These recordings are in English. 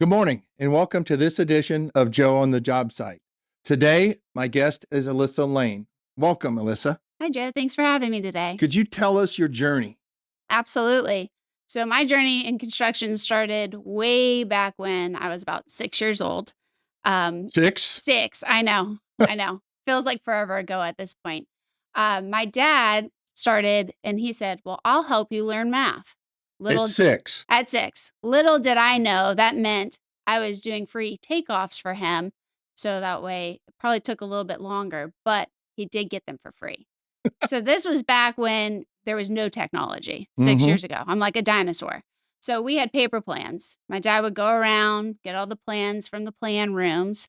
Good morning, and welcome to this edition of Joe on the Job Site. Today, my guest is Alyssa Lane. Welcome, Alyssa. Hi, Joe. Thanks for having me today. Could you tell us your journey? Absolutely. So, my journey in construction started way back when I was about 6 years old. Six? Six, I know. I know. Feels like forever ago at this point. My dad started and he said, "Well, I'll help you learn math." It's Little six. at six. Little did I know that meant I was doing free takeoffs for him. So that way it probably took a little bit longer, but he did get them for free. So this was back when there was no technology, 6 Mm-hmm. years ago. I'm like a dinosaur. So we had paper plans. My dad would go around, get all the plans from the plan rooms,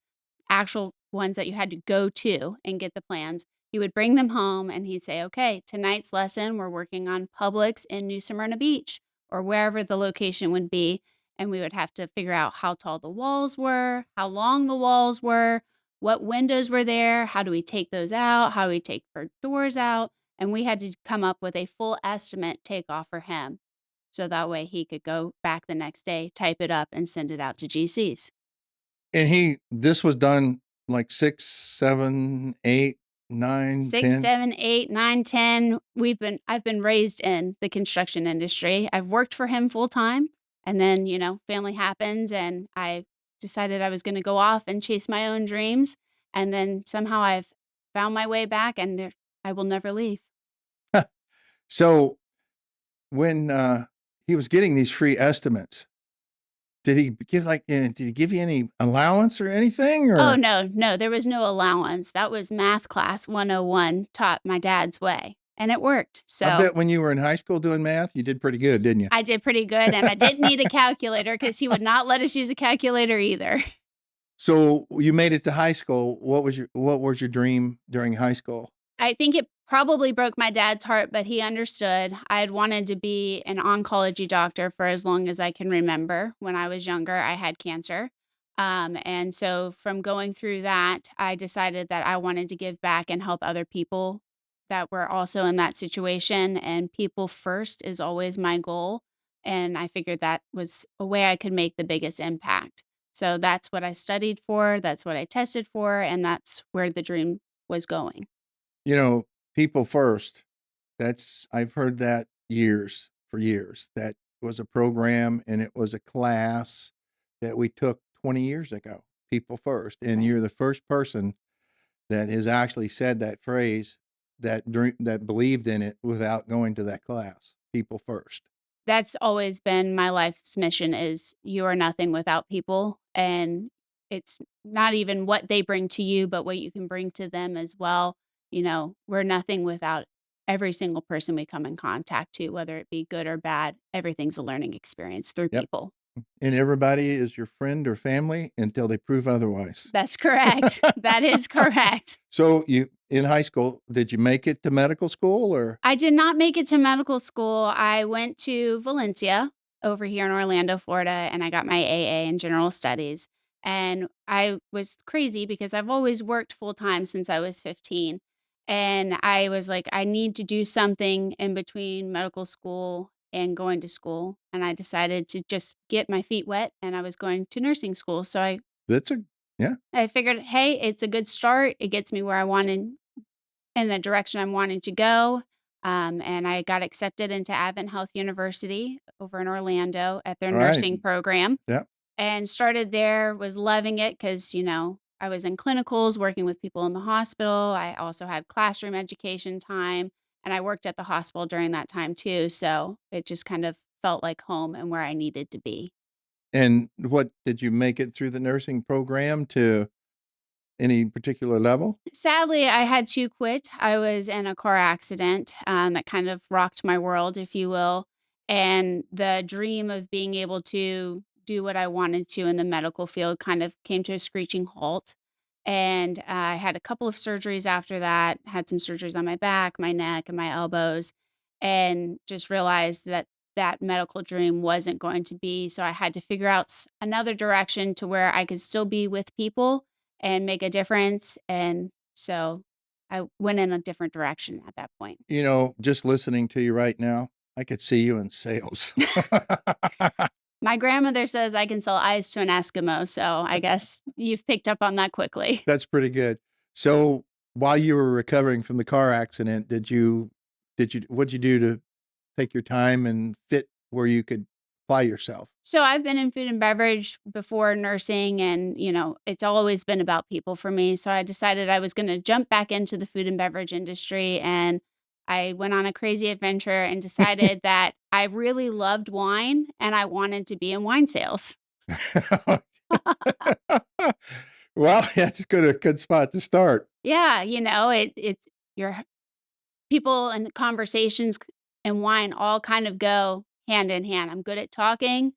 actual ones that you had to go to and get the plans. He would bring them home and he'd say, "Okay, tonight's lesson, we're working on Publix in New Smyrna Beach," or wherever the location would be. And we would have to figure out how tall the walls were, how long the walls were, what windows were there, how do we take those out, how do we take our doors out, and we had to come up with a full estimate takeoff for him, so that way he could go back the next day, type it up, and send it out to GCs. And this was done like 6, 7, 8, 9, 6, 10. 7, 8, 9, 10. I've been raised in the construction industry. I've worked for him full time, and then, family happens, and I decided I was gonna go off and chase my own dreams, and then somehow I've found my way back, and I will never leave. So when he was getting these free estimates, did he give you any allowance or anything? Oh, Or no, no, there was no allowance. That was math class 101 taught my dad's way, and it worked. I So, bet when you were in high school doing math, you did pretty good, didn't you? I did pretty good, and I didn't need a calculator because he would not let us use a calculator either. So you made it to high school. What was your dream during high school? I think it probably broke my dad's heart, but he understood. I had wanted to be an oncology doctor for as long as I can remember. When I was younger, I had cancer. And so from going through that, I decided that I wanted to give back and help other people that were also in that situation. And people first is always my goal. And I figured that was a way I could make the biggest impact. So that's what I studied for, that's what I tested for, and that's where the dream was going. You know, people first. I've heard that for years. That was a program and it was a class that we took 20 years ago. People first. And Right. you're the first person that has actually said that phrase that believed in it without going to that class. People first. That's always been my life's mission is you are nothing without people, and it's not even what they bring to you, but what you can bring to them as well. We're nothing without every single person we come in contact to, whether it be good or bad. Everything's a learning experience through Yep. people. And everybody is your friend or family until they prove otherwise. That's correct. That is correct. So you in high school, did you make it to medical school or I did not make it to medical school. I went to Valencia over here in Orlando, Florida, and I got my AA in general studies. And I was crazy because I've always worked full time since I was 15. And I was like, I need to do something in between medical school and going to school. And I decided to just get my feet wet and I was going to nursing school. So that's a yeah, I figured, hey, it's a good start. It gets me where I wanted in the direction I'm wanting to go. And I got accepted into Advent Health University over in Orlando at their all right. nursing program Yeah. and started there, was loving it because, I was in clinicals working with people in the hospital. I also had classroom education time and I worked at the hospital during that time too. So it just kind of felt like home and where I needed to be. And what did you make it through the nursing program to any particular level? Sadly, I had to quit. I was in a car accident, that kind of rocked my world, if you will, and the dream of being able to do what I wanted to in the medical field kind of came to a screeching halt, and I had a couple of surgeries after that, had some surgeries on my back, my neck, and my elbows, and just realized that that medical dream wasn't going to be, so I had to figure out another direction to where I could still be with people and make a difference, and so I went in a different direction at that point. Just listening to you right now, I could see you in sales. My grandmother says I can sell ice to an Eskimo, so I guess you've picked up on that quickly. That's pretty good. So, while you were recovering from the car accident, what'd you do to take your time and fit where you could apply yourself? So I've been in food and beverage before nursing and, it's always been about people for me. So I decided I was going to jump back into the food and beverage industry and I went on a crazy adventure and decided that I really loved wine and I wanted to be in wine sales. Well, that's a good spot to start. Yeah, it's your people and conversations and wine all kind of go hand in hand. I'm good at talking,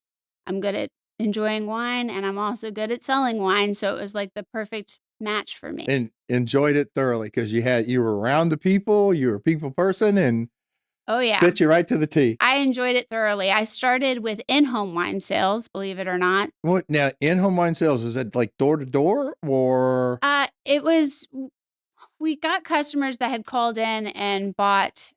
I'm good at enjoying wine, and I'm also good at selling wine, so it was like the perfect match for me. And enjoyed it thoroughly because you were around the people, you were a people person, and Oh, yeah. fit you right to the T. I enjoyed it thoroughly. I started with in-home wine sales, believe it or not. What now, in-home wine sales, is it like door to door or It was we got customers that had called in and bought,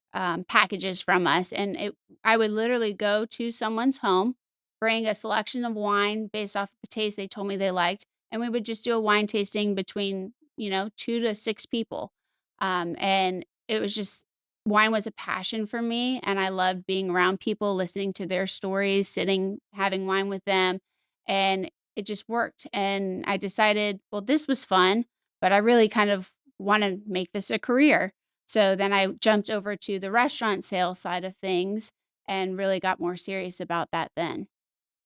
packages from us, and I would literally go to someone's home, bring a selection of wine based off the taste they told me they liked, and we would just do a wine tasting between, 2 to 6 people. And it was just wine was a passion for me, and I loved being around people, listening to their stories, sitting, having wine with them, and it just worked, and I decided, "Well, this was fun, but I really kind of wanna make this a career." So then I jumped over to the restaurant sales side of things and really got more serious about that then.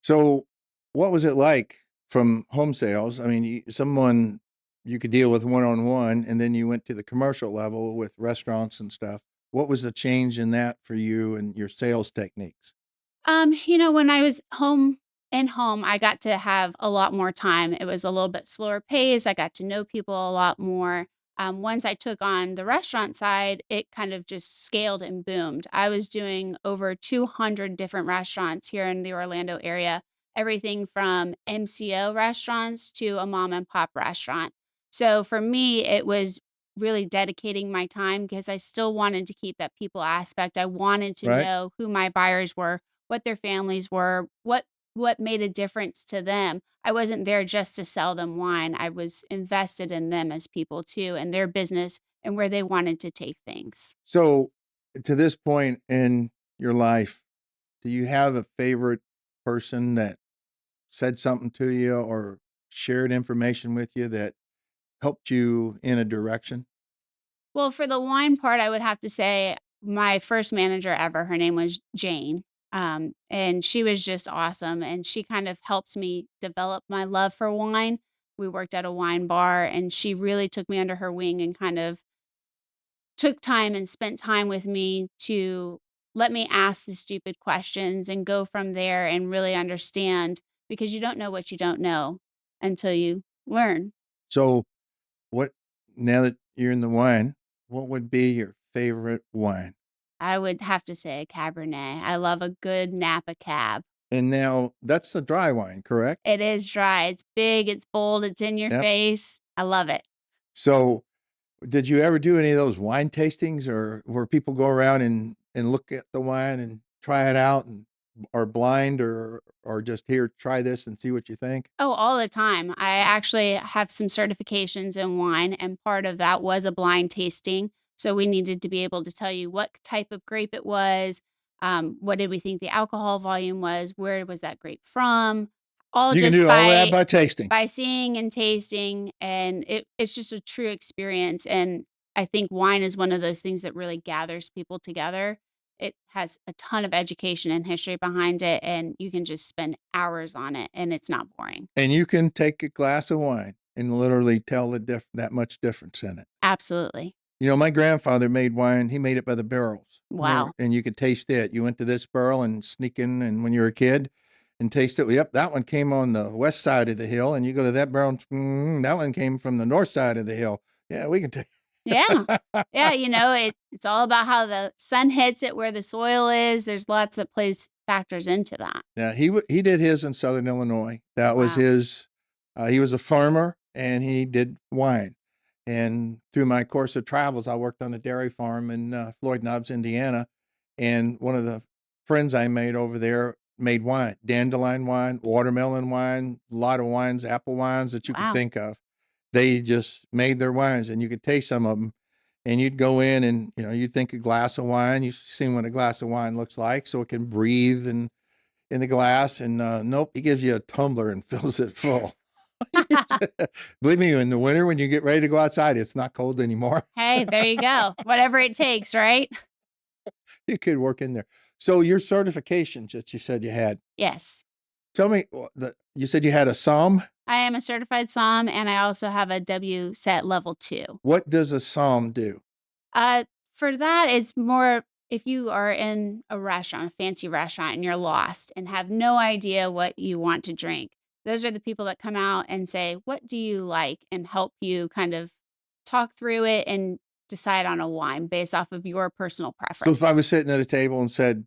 so what was it like from home sales? I mean, someone you could deal with one-on-one, and then you went to the commercial level with restaurants and stuff. What was the change in that for you and your sales techniques? When I was home, I got to have a lot more time. It was a little bit slower pace. I got to know people a lot more. Once I took on the restaurant side, it kind of just scaled and boomed. I was doing over 200 different restaurants here in the Orlando area, everything from MCO restaurants to a mom and pop restaurant. So for me, it was really dedicating my time because I still wanted to keep that people aspect. I wanted to Right? know who my buyers were, what their families were, what made a difference to them. I wasn't there just to sell them wine. I was invested in them as people too and their business and where they wanted to take things. So, to this point in your life, do you have a favorite person that said something to you or shared information with you that helped you in a direction? Well, for the wine part, I would have to say my first manager ever, her name was Jane. And she was just awesome. And she kind of helped me develop my love for wine. We worked at a wine bar and she really took me under her wing and kind of took time and spent time with me to let me ask the stupid questions and go from there and really understand because you don't know what you don't know until you learn. So, what now that you're in the wine, what would be your favorite wine? I would have to say Cabernet. I love a good Napa Cab. And now that's the dry wine, correct? It is dry, it's big, it's bold, it's in your Yep. face. I love it. So, did you ever do any of those wine tastings or where people go around and look at the wine and try it out and are blind or just here, try this and see what you think? Oh, all the time. I actually have some certifications in wine, and part of that was a blind tasting. So we needed to be able to tell you what type of grape it was, what did we think the alcohol volume was, where was that grape from, all You can just do all that by tasting. by seeing and tasting, and it's just a true experience, and I think wine is one of those things that really gathers people together. It has a ton of education and history behind it, and you can just spend hours on it, and it's not boring. And you can take a glass of wine and literally tell that much difference in it. Absolutely. My grandfather made wine, he made it by the barrels. Wow. And you could taste it. You went to this barrel and sneak in and when you were a kid and taste it. Yep, that one came on the west side of the hill, and you go to that barrel, and, that one came from the north side of the hill. Yeah, we can take Yeah. Yeah, it's all about how the sun hits it, where the soil is. There's lots that plays factors into that. Yeah, he did his in Southern Illinois. That was Wow. his he was a farmer and he did wine. And through my course of travels, I worked on a dairy farm in Floyd Knobs, Indiana. And one of the friends I made over there made wine, dandelion wine, watermelon wine, a lot of wines, apple wines that you could Wow. think of. They just made their wines, and you could taste some of them. And you'd go in and, you'd think a glass of wine, you've seen what a glass of wine looks like, so it can breathe and in the glass, and, nope, he gives you a tumbler and fills it full. Believe me, in the winter when you get ready to go outside, it's not cold anymore. Hey, there you go. Whatever it takes, right? You could work in there. So your certifications that you said you had, Yes. tell me, you said you had a SOM? I am a certified SOM, and I also have a WSET level 2. What does a SOM do? Uh, for that, it's more if you are in a restaurant, a fancy restaurant, and you're lost and have no idea what you want to drink. Those are the people that come out and say, "What do you like?" and help you kind of talk through it and decide on a wine based off of your personal So if I preference. was sitting at a table and said,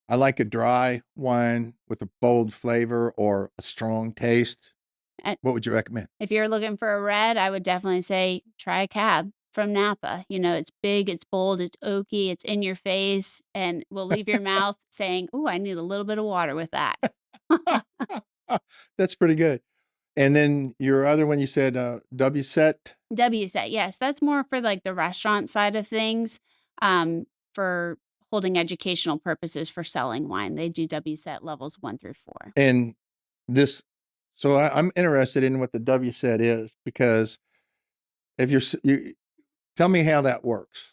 "I like a dry wine with a bold flavor or a strong taste," And what would you recommend? if you're looking for a red, I would definitely say try a cab from Napa. It's big, it's bold, it's oaky, it's in your face, and will leave your mouth saying, "Ooh, I need a little bit of water with that." That's pretty good. And then your other one, you said, WSET? WSET, yes, that's more for, like, the restaurant side of things, for holding educational purposes for selling wine. They do WSET levels 1 through 4. And this so I'm interested in what the WSET is because if you tell me how that works.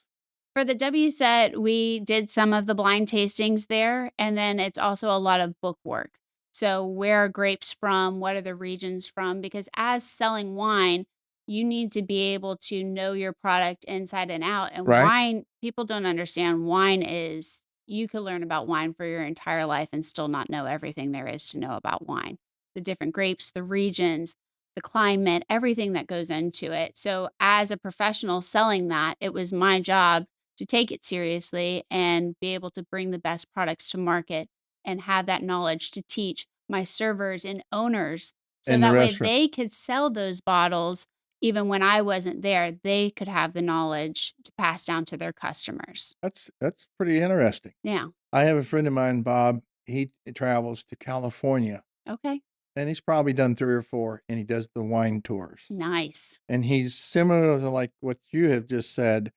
For the WSET, we did some of the blind tastings there, and then it's also a lot of book work. So, where are grapes from? What are the regions from? Because as selling wine, you need to be able to know your product inside and out. And Right? wine, people don't understand wine is, you could learn about wine for your entire life and still not know everything there is to know about wine. The different grapes, the regions, the climate, everything that goes into it. So, as a professional selling that, it was my job to take it seriously and be able to bring the best products to market and have that knowledge to teach my servers and owners so In the that way restaurant. they could sell those bottles even when I wasn't there. They could have the knowledge to pass down to their customers. That's pretty interesting. Yeah. I have a friend of mine, Bob, he travels to California, Okay. and he's probably done 3 or 4, and he does the wine tours. Nice. And he's similar to, like, what you have just said.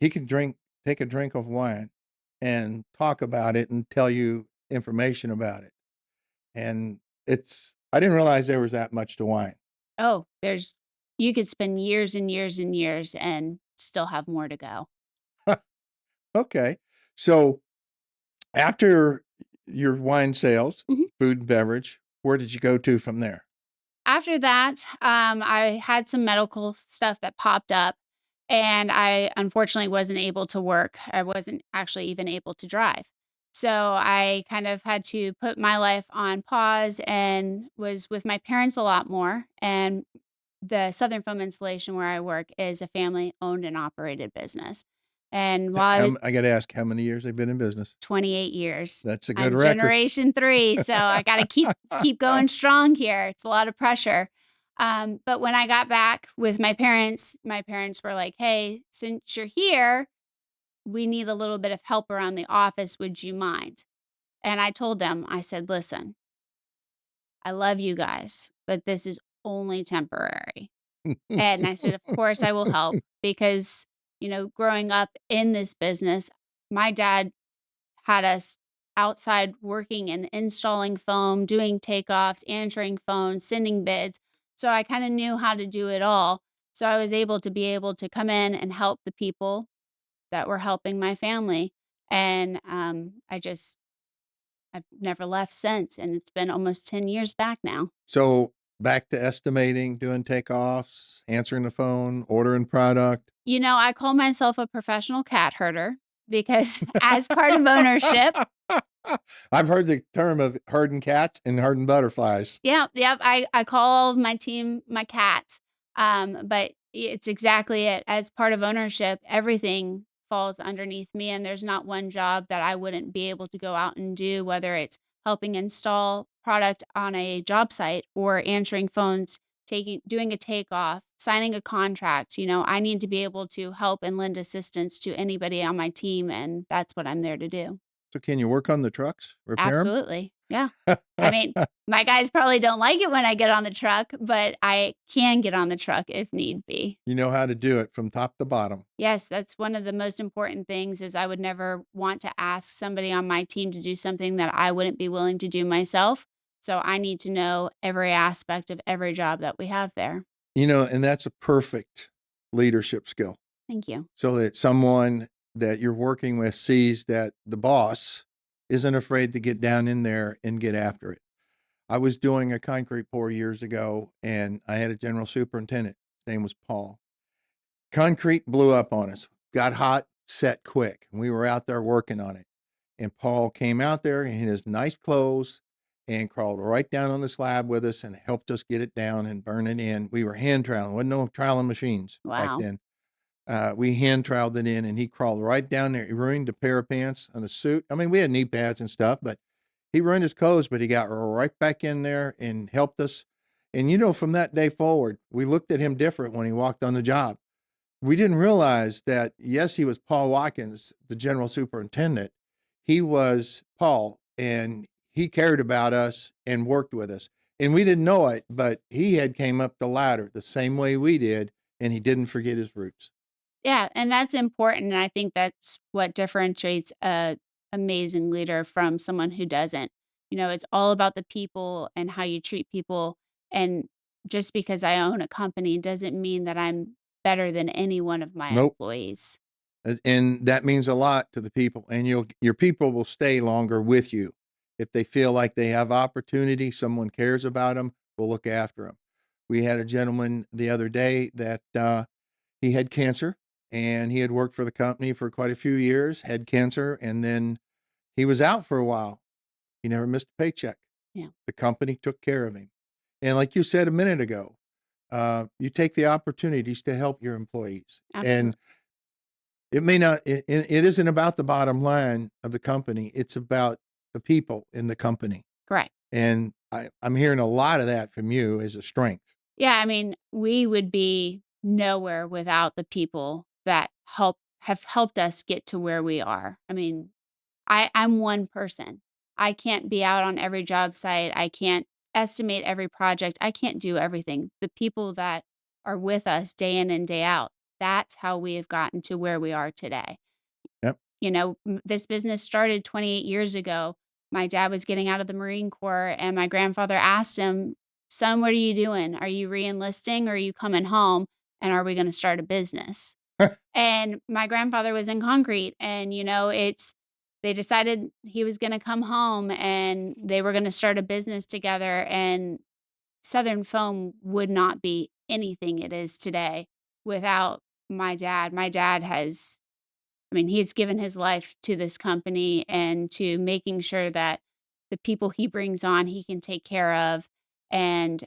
He can take a drink of wine and talk about it and tell you information about it. And I didn't realize there was that much to wine. Oh, you could spend years and years and years and still have more to go. Okay. So after your wine sales, Mhm. food and beverage, where did you go to from there? After that, I had some medical stuff that popped up, and I unfortunately wasn't able to work. I wasn't actually even able to drive. So I kind of had to put my life on pause and was with my parents a lot more. And the Southern Foam Installation where I work is a family owned and operated business. And while I was I gotta ask how many years they've been in business? 28 years. That's a good I'm record. generation 3, so I gotta keep going strong here. It's a lot of pressure. But when I got back with my parents were like, "Hey, since you're here, we need a little bit of help around the office. Would you mind?" And I told them, I said, "Listen, I love you guys, but this is only temporary." And I said, "Of course I will help," because, growing up in this business, my dad had us outside working and installing foam, doing takeoffs, answering phones, sending bids. So I kind of knew how to do it all. So I was able to come in and help the people that were helping my family. And I've never left since. And it's been almost 10 years back now. So, back to estimating, doing takeoffs, answering the phone, ordering product. I call myself a professional cat herder because as part of ownership, I've heard the term of herding cats and herding butterflies. yep, yep, I call all of my team my cats, but it's exactly it. As part of ownership, everything falls underneath me, and there's not one job that I wouldn't be able to go out and do, whether it's helping install product on a job site or answering phones, doing a takeoff, signing a contract. I need to be able to help and lend assistance to anybody on my team, and that's what I'm there to do. So can you work on the trucks? Repair Absolutely. Yeah. I them? mean, my guys probably don't like it when I get on the truck, but I can get on the truck if need be. You know how to do it from top to bottom. Yes, that's one of the most important things is I would never want to ask somebody on my team to do something that I wouldn't be willing to do myself. So I need to know every aspect of every job that we have there. And that's a perfect leadership skill. Thank you. So that someone that you're working with sees that the boss isn't afraid to get down in there and get after it. I was doing a concrete pour years ago, and I had a general superintendent. His name was Paul. Concrete blew up on us, got hot, set quick, and we were out there working on it. And Paul came out there in his nice clothes and crawled right down on the slab with us and helped us get it down and burn it in. We were hand troweling, wasn't no troweling machines back Wow. then. We hand troweled it in, and he crawled right down there. He ruined a pair of pants and a suit. I mean, we had knee pads and stuff, but he ruined his clothes, but he got right back in there and helped us. And from that day forward, we looked at him different when he walked on the job. We didn't realize that, yes, he was Paul Watkins, the general superintendent. He was Paul, and he cared about us and worked with us. And we didn't know it, but he had came up the ladder the same way we did, and he didn't forget his roots. Yeah, and that's important, and I think that's what differentiates a amazing leader from someone who doesn't. It's all about the people and how you treat people, and just because I own a company doesn't mean that I'm better than any one of my Nope. employees. And that means a lot to the people, and your people will stay longer with you. If they feel like they have opportunity, someone cares about them, will look after them. We had a gentleman the other day that, he had cancer, and he had worked for the company for quite a few years, had cancer, and then he was out for a while. He never missed a paycheck. Yeah, The company took care of him. And like you said a minute ago, you take the opportunities to help your employees. And absolutely. it may not it isn't about the bottom line of the company, it's about the people in the company, Correct. and I'm hearing a lot of that from you as a strength. Yeah, I mean, we would be nowhere without the people that have helped us get to where we are. I mean, I'm one person. I can't be out on every job site. I can't estimate every project. I can't do everything. The people that are with us day in and day out, that's how we have gotten to where we are today. Yep. This business started 28 years ago. My dad was getting out of the Marine Corps, and my grandfather asked him, "Son, what are you doing? Are you reenlisting or are you coming home? And are we going to start a business?" And my grandfather was in concrete, and they decided he was going to come home and they were going to start a business together. And Southern Foam would not be anything it is today without my dad. My dad has I mean, he's given his life to this company and to making sure that the people he brings on, he can take care of. And,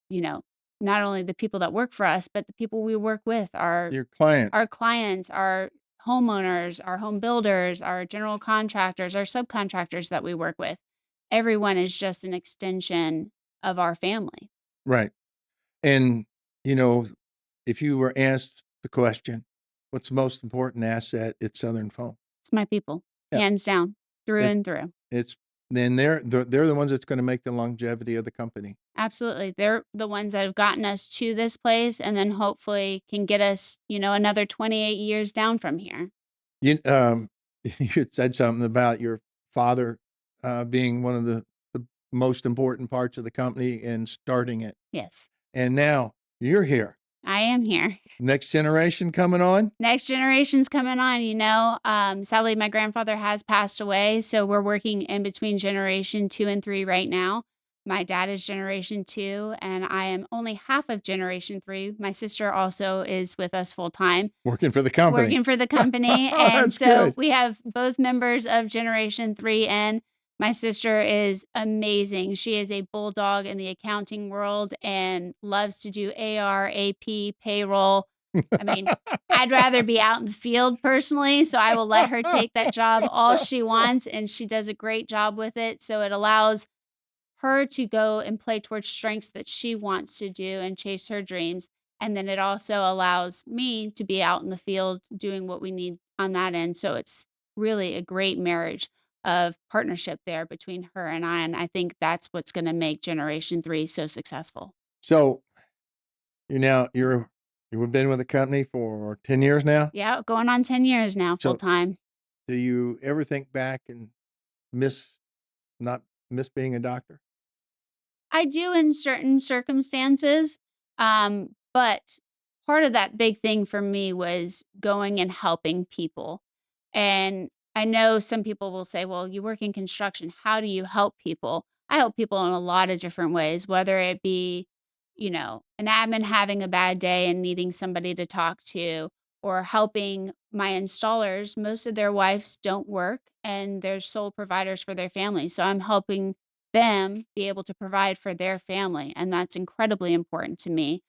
you know, not only the people that work for us, but the people we work with, Your our clients. clients, our homeowners, our home builders, our general contractors, our subcontractors that we work with. Everyone is just an extension of our family. Right. And, you know, if you were asked the question, "What's the most important asset?" It's Southern Phone. It's my people, Yeah. hands down, through It and through. it's then they're the ones that's gonna make the longevity of the company. Absolutely. They're the ones that have gotten us to this place and then hopefully can get us, another 28 years down from here. You, you had said something about your father, being one of the most important parts of the company and starting it, Yes, and now you're here. I am here. Next generation coming on? Next generation's coming on, sadly, my grandfather has passed away, so we're working in between generation 2 and 3 right now. My dad is generation 2, and I am only half of generation 3. My sister also is with us full time. Working for the company. Working for the company, Oh, and that's so good. we have both members of Generation 3 and my sister is amazing. She is a bulldog in the accounting world and loves to do AR, AP, payroll. I mean, I'd rather be out in the field personally, so I will let her take that job all she wants, and she does a great job with it, so it allows her to go and play towards strengths that she wants to do and chase her dreams. And then it also allows me to be out in the field doing what we need on that end. So it's really a great marriage of partnership there between her and I think that's what's gonna make generation 3 so successful. So, you've been with the company for 10 years now? Yeah, going on 10 years now full So, time. do you ever think back and miss not miss being a doctor? I do in certain circumstances, but part of that big thing for me was going and helping people. And I know some people will say, "Well, you work in construction. How do you help people?" I help people in a lot of different ways, whether it be, an admin having a bad day and needing somebody to talk to, or helping my installers. Most of their wives don't work and they're sole providers for their family. So I'm helping them be able to provide for their family, and that's incredibly important to me.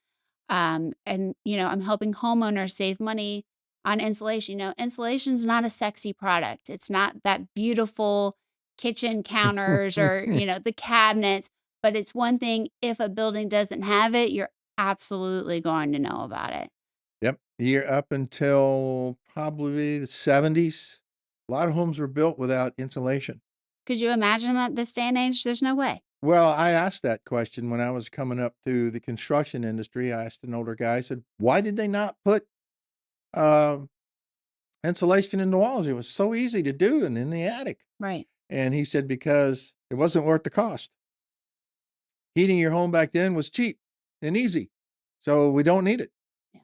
And I'm helping homeowners save money on insulation. Insulation's not a sexy product. It's not that beautiful kitchen counters or, the cabinets, but it's one thing if a building doesn't have it, you're absolutely going to know about it. Yep. Year up until probably the '70s, a lot of homes were built without insulation. Could you imagine that this day and age? There's no way. Well, I asked that question when I was coming up through the construction industry. I asked an older guy, I said, "Why did they not put, um, insulation in the walls? It was so easy to do and in the attic." Right. And he said, "Because it wasn't worth the cost. Heating your home back then was cheap and easy, so we don't need it." Yeah.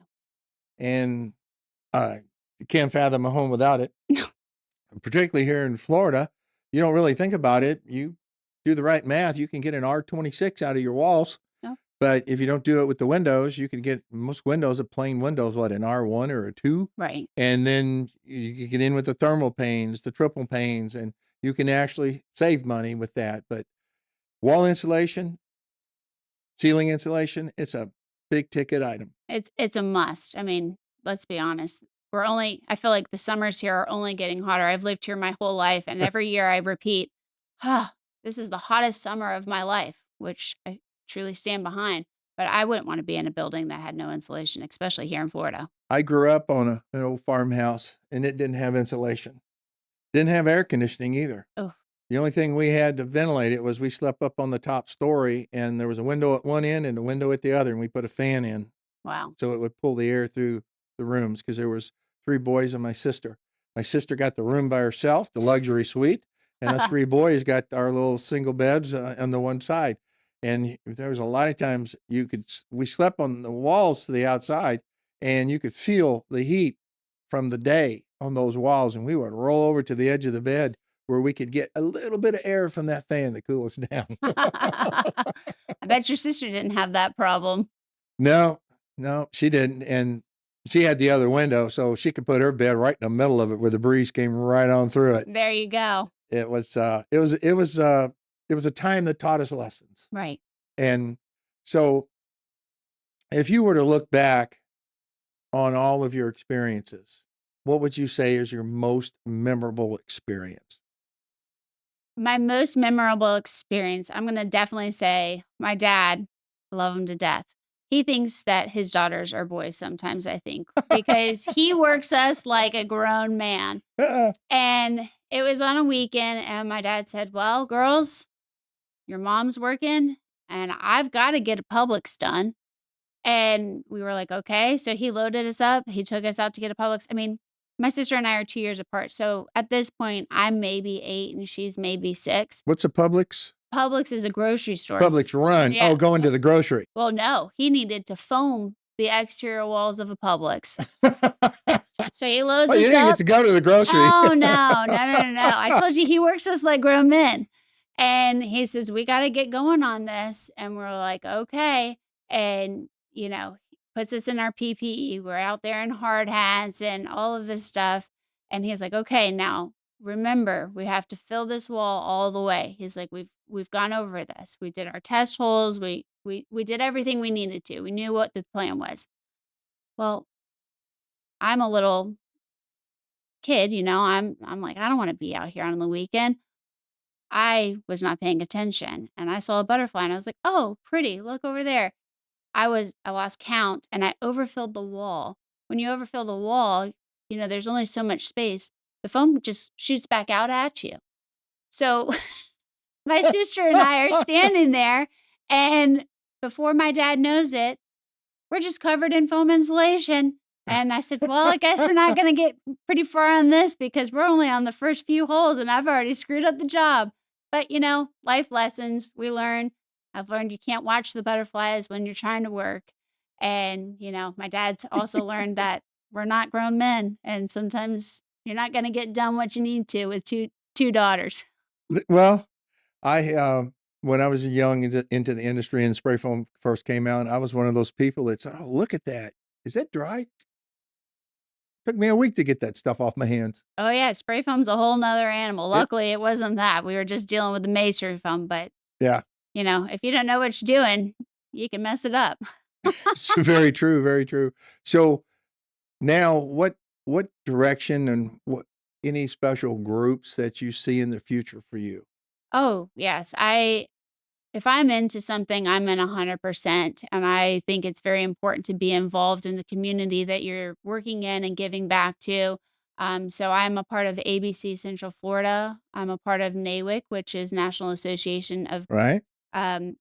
And I can't fathom a home without it. Particularly here in Florida, you don't really think about it. You do the right math, you can get an R26 out of your walls, No. but if you don't do it with the windows, you can get most windows are plain windows, what, an R1 or a 2? Right. And then you get in with the thermal panes, the triple panes, and you can actually save money with that. But wall insulation, ceiling insulation, it's a big ticket item. It's a must. I mean, let's be honest. I feel like the summers here are only getting hotter. I've lived here my whole life, and every year I repeat, "Ah, this is the hottest summer of my life," which I truly stand behind. But I wouldn't want to be in a building that had no insulation, especially here in Florida. I grew up on an old farmhouse, and it didn't have insulation. Didn't have air conditioning either. Oh, The only thing we had to ventilate it was we slept up on the top story, and there was a window at one end and a window at the other, and we put a fan in wow. so it would pull the air through the rooms because there was 3 boys and my sister. My sister got the room by herself, the luxury suite, and us 3 boys got our little single beds, on the one side, and there was a lot of times we slept on the walls to the outside, and you could feel the heat from the day on those walls, and we would roll over to the edge of the bed where we could get a little bit of air from that fan to cool us down. I bet your sister didn't have that problem. No, no, she didn't, and she had the other window, so she could put her bed right in the middle of it where the breeze came right on through it. There you go. It was a time that taught us lessons, Right. and so if you were to look back on all of your experiences, what would you say is your most memorable experience? My most memorable experience, I'm gonna definitely say my dad, love him to death. He thinks that his daughters are boys sometimes, I think, because he works us like a grown man. And it was on a weekend, and my dad said, "Well, girls, your mom's working, and I've gotta get a Publix done." And we were like, "Okay." So he loaded us up. He took us out to get a Publix. I mean, my sister and I are 2 years apart. So at this point, I'm maybe 8 and she's maybe 6. What's a Publix? Publix is a grocery store. Publix run. Yeah. Oh, going to the grocery. Well, no, he needed to foam the exterior walls of a Publix. So he loads Oh, you us didn't get up. to go to the grocery. Oh, no, no, no, no, no. I told you he works us like grown men. And he says, "We gotta get going on this." And we're like, "Okay." And, he puts us in our PPE. We're out there in hard hats and all of this stuff. And he's like, "Okay, now remember, we have to fill this wall all the way." He's like, "We've gone over this. We did our test holes. We did everything we needed to. We knew what the plan was." Well, I'm a little kid, I'm like, "I don't wanna be out here on the weekend." I was not paying attention, and I saw a butterfly, and I was like, "Oh, pretty, look over there." I lost count, and I overfilled the wall. When you overfill the wall, there's only so much space. the foam just shoots back out at you. So my sister and I are standing there, and before my dad knows it, we're just covered in foam insulation. And I said, "Well, I guess we're not gonna get pretty far on this because we're only on the first few holes and I've already screwed up the job." But, life lessons we learn. I've learned you can't watch the butterflies when you're trying to work. And, my dad's also learned that we're not grown men and sometimes you're not gonna get done what you need to with two daughters. Well, when I was young into the industry and spray foam first came out, I was one of those people that's, "Oh, look at that. Is that dry?" Took me a week to get that stuff off my hands. Oh, yeah, spray foam's a whole 'nother animal. It Luckily, it wasn't that. We were just dealing with the masonry foam, but, Yeah. if you don't know what you're doing, you can mess it up. It's very true, very true. So, now what direction and what any special groups that you see in the future for you? Oh, yes. If I'm into something, I'm in 100%, and I think it's very important to be involved in the community that you're working in and giving back to. So I'm a part of ABC Central Florida. I'm a part of NAWIC, which is National Association of, Right? um,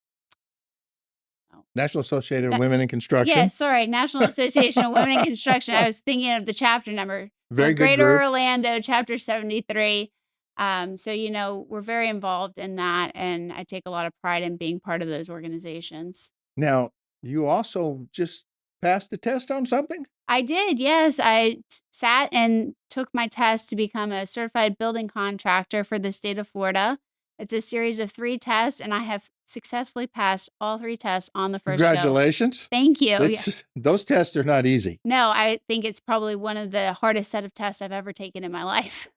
oh, National Associated of na Women in yes, Construction. sorry, National Association of Women in Construction. I was thinking of the chapter number, Very good Greater group. Orlando, chapter 73. So, we're very involved in that, and I take a lot of pride in being part of those organizations. Now, you also just passed the test on something? I did, yes. I sat and took my test to become a certified building contractor for the state of Florida. It's a series of 3 tests, and I have successfully passed all 3 tests on the first go. Congratulations. Thank you. Yeah. Those tests are not easy. No, I think it's probably one of the hardest set of tests I've ever taken in my life.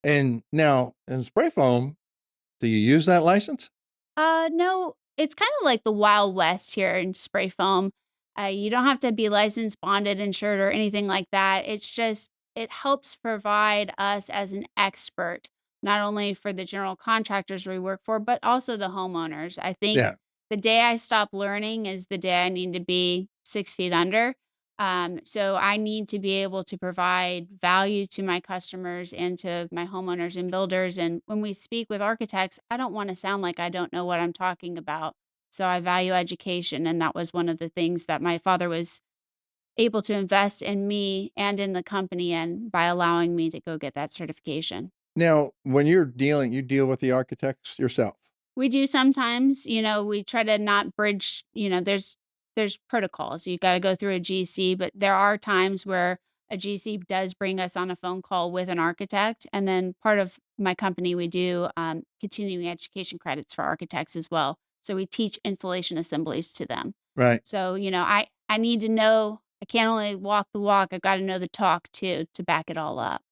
And now in spray foam, do you use that license? No, it's kinda like the Wild West here in spray foam. You don't have to be licensed, bonded, insured, or anything like that. It's just it helps provide us as an expert, not only for the general contractors we work for, but also the homeowners. I think Yeah. the day I stop learning is the day I need to be 6 feet under. So I need to be able to provide value to my customers and to my homeowners and builders. And when we speak with architects, I don't want to sound like I don't know what I'm talking about. So I value education. And that was one of the things that my father was able to invest in me and in the company and by allowing me to go get that certification. Now, when you deal with the architects yourself, We do sometimes, we try to not bridge, there's protocols. You gotta go through a GC, but there are times where a GC does bring us on a phone call with an architect, and then part of my company, we do, continuing education credits for architects as well. So we teach installation assemblies to them. right? So, I need to know I can't only walk the walk, I've gotta know the talk too to back it all up.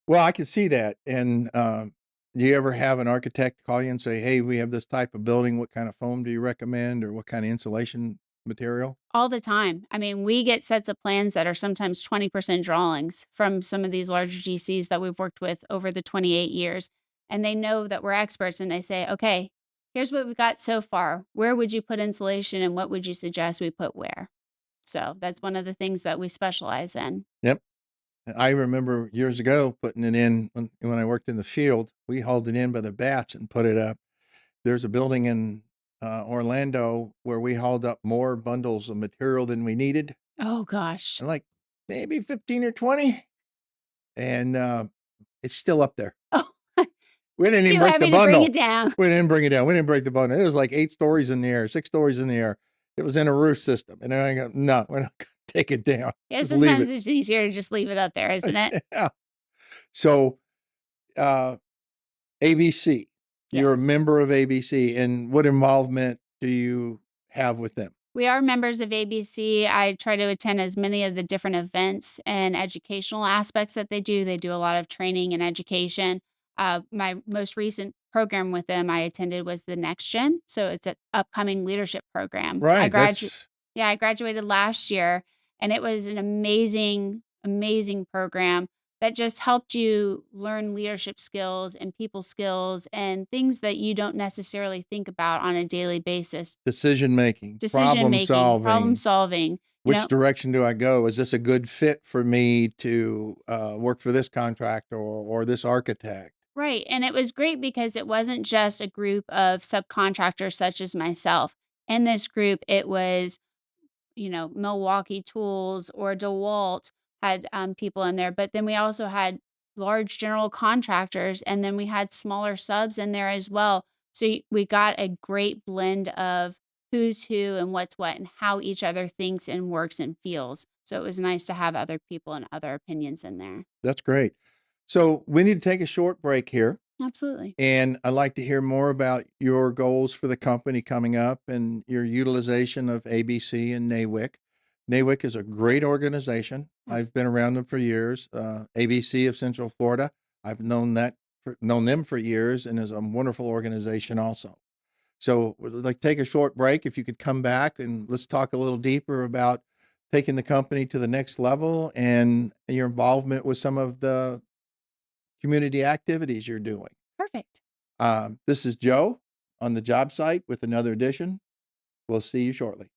Well, I can see that. And do you ever have an architect call you and say, "Hey, we have this type of building. What kind of foam do you recommend, or what kind of insulation material?" All the time. I mean, we get sets of plans that are sometimes 20% drawings from some of these larger GCs that we've worked with over the 28 years. And they know that we're experts and they say, okay, here's what we've got so far. Where would you put insulation and what would you suggest we put where? So that's one of the things that we specialize in. Yep. I remember years ago putting it in when I worked in the field. We hauled it in by the bats and put it up. There's a building in Orlando where we hauled up more bundles of material than we needed, Oh, gosh. and like maybe 15 or 20, and it's still up there. Oh, We didn't even too break the heavy to bring bundle. it down. We didn't bring it down. We didn't break the bundle. It was like 8 stories in the air, 6 stories in the air. It was in a roof system, and then I go, "No, we're not gonna take it down. Yeah, Just leave sometimes it." it's easier to just leave it up there, isn't it? Yeah. So, uh, ABC, you're a Yes. member of ABC, and what involvement do you have with them? We are members of ABC. I try to attend as many of the different events and educational aspects that they do. They do a lot of training and education. My most recent program with them I attended was the Next Gen. So it's an upcoming leadership program. Right, that's Yeah, I graduated last year and it was an amazing, amazing program that just helped you learn leadership skills and people skills and things that you don't necessarily think about on a daily basis. decision making, Decision problem making, problem solving, solving, you Which know? direction do I go? Is this a good fit for me to, work for this contractor or this architect? Right, and it was great because it wasn't just a group of subcontractors such as myself. In this group, it was, Milwaukee Tools or DeWalt had, people in there, but then we also had large general contractors, and then we had smaller subs in there as well. So we got a great blend of who's who and what's what and how each other thinks and works and feels. So it was nice to have other people and other opinions in there. That's great. So, we need to take a short break here, Absolutely. and I'd like to hear more about your goals for the company coming up and your utilization of ABC and NAWIC. NAWIC is a great organization. I've been around them for years. ABC of Central Florida, I've known them for years and is a wonderful organization also. So, we'd like to take a short break. If you could come back and let's talk a little deeper about taking the company to the next level and your involvement with some of the community activities you're doing. Perfect. This is Joe on the job site with another edition. We'll see you shortly.